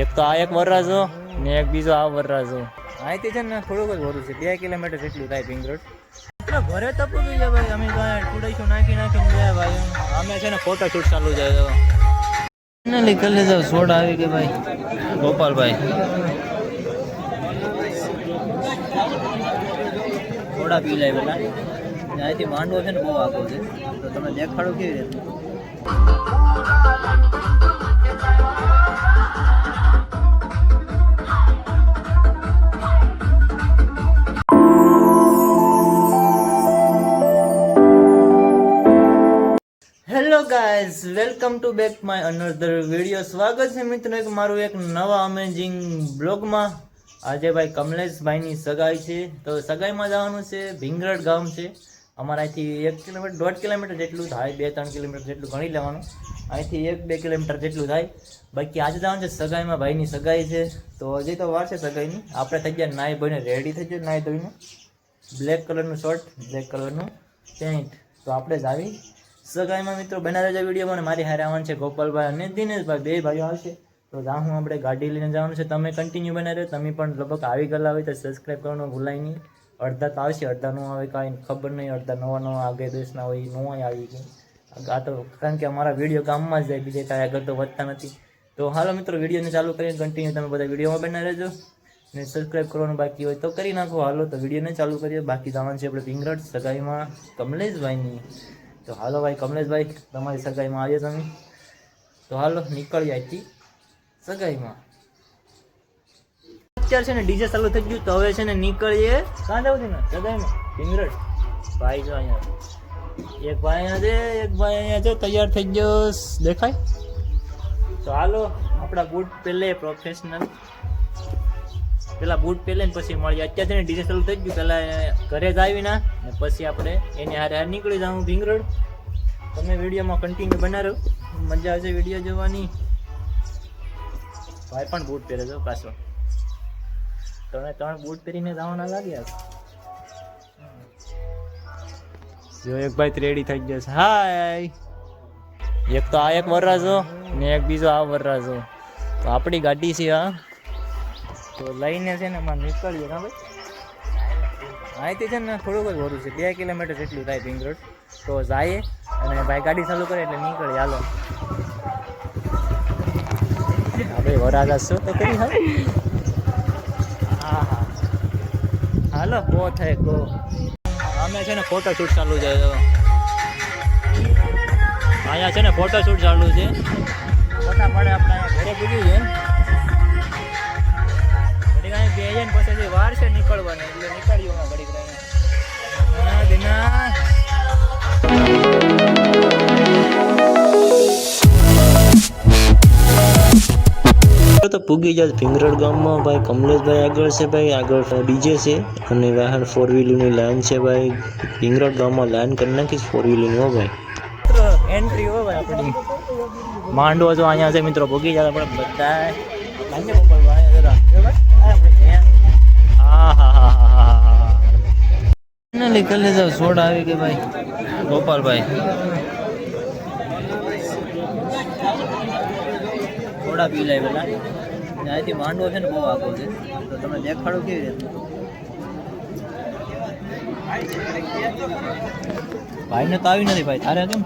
એક તો આ એક વરરાજો ને એક બીજો આ વરરાજો. અહીંથી છે ને થોડુંક જ વરું છે, 2 કિલોમીટર જેટલું થાય ભીંગરોડ. ઘરે તપી ગઈ છે ભાઈ, અમે થોડીશું નાખીને ગયા ભાઈ. અમે છે ને ફોટો શૂટ ચાલુ છે. ફાઇનલી કરી લીધો, સોડા આવી ગઈ ભાઈ ગોપાલભાઈ. સોડા પી લે પેલા. અહીંથી માંડવો છે ને બહુ આગો છે, તો તમે દેખાડો કેવી રીતે. Hello guys, welcome to back my another video. સ્વાગત છે મિત્રો એક મારું એક નવા અમેઝિંગ બ્લોગમાં. આજે ભાઈ કમલેશભાઈની સગાઈ છે, તો સગાઈમાં જવાનું છે. ભીંગરડ ગામ છે અમારા અહીંથી 1 કિલોમીટર 1.5 કિલોમીટર જેટલું થાય, 2-3 કિલોમીટર જેટલું ગણી લેવાનું. અહીંથી 1-2 કિલોમીટર જેટલું થાય. બાકી આજે જવાનું છે સગાઈમાં, ભાઈની સગાઈ છે. તો હજી તો વાર છે સગાઈની. આપણે થઈ ગયા નાઈ ધોઈને રેડી થઈ જાય, નાઈ ધોઈને બ્લેક કલરનું શર્ટ, બ્લેક કલરનું પેન્ટ. તો આપણે જ આવી સગાઈમાં મિત્રો. બનાવી દેજો વિડીયોમાં. મારી હારે આવવાનું છે ગોપાલભાઈ અને દિનેશભાઈ, 2 ભાઈઓ આવશે. તો હું આપણે ગાડી લઈને જવાનું છે. તમે કન્ટિન્યુ બનાવી રહ્યો. તમે પણ લગભગ આવી ગયેલા હોય તો સબસ્ક્રાઈબ કરવાનું ભૂલાય નહીં. અડધા તો આવશે, અડધા ન આવે કાંઈ ખબર નહીં. અડધા નવા આગે દેશના હોય ન હોય આવી ગઈ આ તો, કારણ કે અમારા વિડીયો ગામમાં જ જાય, બીજે કાંઈ આગળ તો વધતા નથી. તો હાલો મિત્રો, વિડીયોને ચાલુ કરીને કન્ટિન્યુ તમે બધા વિડીયોમાં બનાવી રહેજો. ને સબસ્ક્રાઈબ કરવાનું બાકી હોય તો કરી નાખો. હાલો તો વિડીયોને ચાલુ કરીએ. બાકી જવાનું છે આપણે ભીંગરડ સગાઈમાં કમલેશભાઈની. તો હાલો ભાઈ કમલેશભાઈ, તમારી સગાઈમાં આવ્યો તમે, તો હાલો નીકળીએ અહીંથી સગાઈમાં. અત્યારે છે ને ડીજે ચાલુ થઈ ગયું, તો હવે છે ને નીકળીએ. કાં જવું છે ને સગાઈમાં ભીંગરડ. ભાઈ જો અહીંયા એક ભાઈ અહીંયા છે, એક ભાઈ અહીંયા છે, તૈયાર થઈ ગયો દેખાય. તો હાલો આપણા બૂટ પહેલે પ્રોફેશનલ, પેલા બૂટ પહેલે ને પછી મળીએ. અત્યારે છે ને ડીજે ચાલુ થઈ ગયું, પહેલાં ઘરે જ આવીને ને પછી આપણે એની હારે નીકળી જાઉં ભીંગરડ. તમે વિડીયોમાં કન્ટિન્યુ બનાવો, મજા આવશે વિડીયો જોવાની. ભાઈ પણ બૂટ પહેરે છો પાછો, તમે 3 બૂટ પહેરીને જવાના લાગ્યા. જો એક ભાઈ રેડી થઈ ગયો છે. હાય, એક તો આ એક વરરાજો ને એક બીજો આ વરરાજો. તો આપણી ગાડી છે આ, તો લઈને છે ને એમાં નીકળીએ. હા ભાઈ, અહીંથી છે ને થોડુંક જ વરું છે, 2 કિલોમીટર જેટલું થાય ભીંગરોડ. તો જઈએ અને ભાઈ ગાડી ચાલુ કરે એટલે નીકળીએ. હાલો ભાઈ વરાજા શું તો કરી. હા હા હાલો ગો થાય ગો. અમે છે ને ફોટો શૂટ ચાલુ છે. અહીંયા છે ને ફોટો શૂટ ચાલુ છે. ફટાફટ આપણે ઘરે પૂછ્યું છે. ઘડી પછી વાર છે નીકળવાની, એટલે નીકળ્યું ઘડી દિના. તો પૂગી જાય ભીંગરડ ગામમાં. ભાઈ કમલેશભાઈ આગળ છે, ભાઈ આગળ ડીજે છે અને વાહન 4 વ્હીલરની લાઈન છે. ભાઈ ભીંગરડ ગામમાં લાઈન કરી નાખી 4 વ્હીલરની. હો ભાઈ એન્ટ્રી હો ભાઈ આપણી. માંડવો જો અહીંયા છે મિત્રો, પૂગી જાય આપણે બધા. હા હા હા હા હા હા કરી લીધો, સોડા આવી ગઈ ભાઈ ગોપાલભાઈ. સોડા પી લે પેલા. અહીંથી માંડવો છે ને બહુ આગો છે, તો તમે દેખાડો કેવી રીતે. ભાઈને તો આવી નથી ભાઈ, તારે કેમ?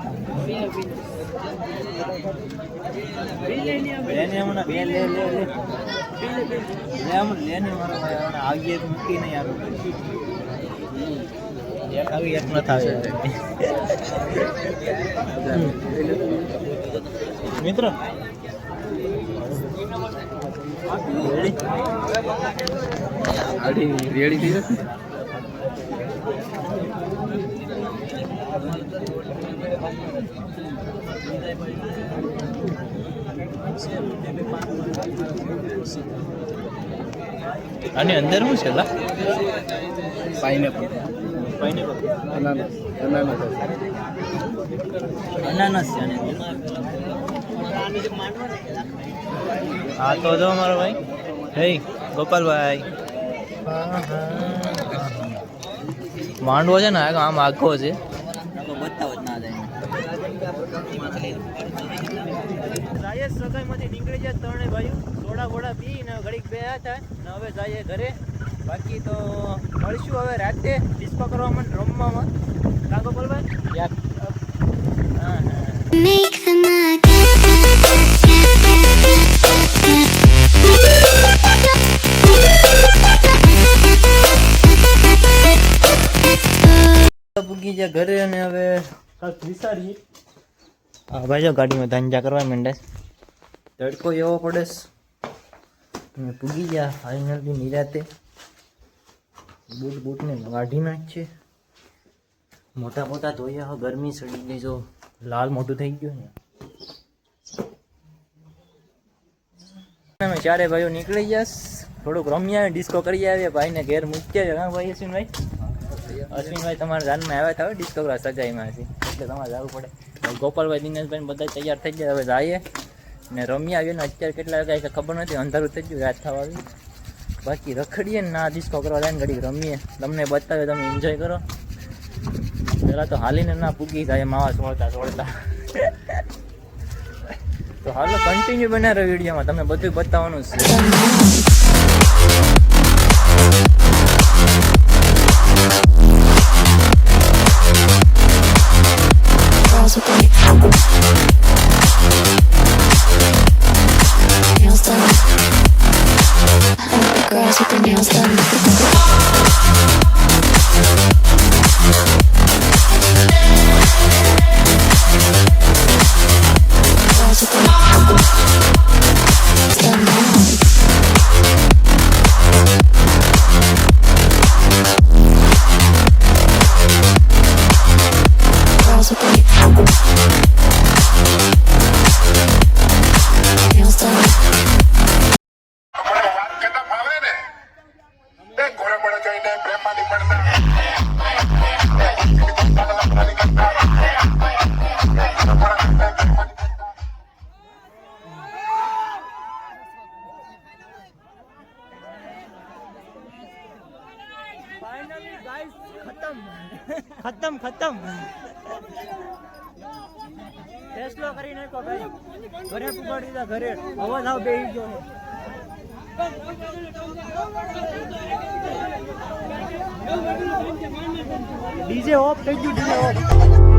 મિત્રો રેડી થઈ જશે. અને અંદર શું છે? પાઇનેપલ, અનાનસ છે. હા તો જો મારો ભાઈ, હે ગોપાલભાઈ, માંડવો છે ને આમ આખો છે. બતાવો જ ના જાય. સગાઈમાંથી નીકળી જાય ત્રણેય ભાઈઓ. સોડા સોડા બોડા પી ને ઘડીક બે હતા ને હવે જઈએ ઘરે. બાકી તો મળશું હવે રાતે ડિસ્કો કરવા માટે રમવામાં. કાકો બોલભાઈ યાર. હા પૂગી ગયા ઘરે અને હવે કાંઈક વિચારીએ. હા ભાઈ જો ગાડીમાં ધાંજા કરવા માંડે. તડકો એવો પડે અમે પૂગી ગયા ફાઇનલી નિરાતે. બૂટને કાઢી નાખીએ. મોટા મોટા ધોયા ગરમી સડી ગઈ. જો લાલ મોટું થઈ ગયું ને. અમે ચારે ભાઈઓ નીકળી ગયા. થોડુંક રમ્યા ડિસ્કો કરી આવ્યા. ભાઈને ઘેર મૂકી આવ્યા. હા ભાઈ અશ્વિનભાઈ તમારા જાનમાં આવ્યા હતા ડિસ્કો કરવા સગાઈમાં છે એટલે તમારે જવું પડે. ગોપાલભાઈ દિનેશભાઈ બધા તૈયાર થઈ ગયા. હવે જઈએ ને રમી આવીએ ને અત્યારે કેટલા વાગ્યા છે ખબર નથી. અંધારું થઈ ગયું રાત થવા આવી. બાકી રખડીએ ને ના ડિસ્કો કરવા જાય ને ઘડી રમીએ. તમને બતાવે તમે એન્જોય કરો. પહેલાં તો હાલીને ના પૂગી જાય માવા સોળતા. તો હાલો કન્ટિન્યુ બનાવો વિડીયોમાં. તમને બધું બતાવવાનું છે. Girls with their nails done. Girls with their nails done now. Girls with their nails done. Finally guys खत्म फैसलो કરી નાખો ભાઈ. ઘરે પુગાડી દીધા ઘરે. અવાજ આવ બેહી ગયો. ડીજે ઓફ થઈ ગયું. DJ of.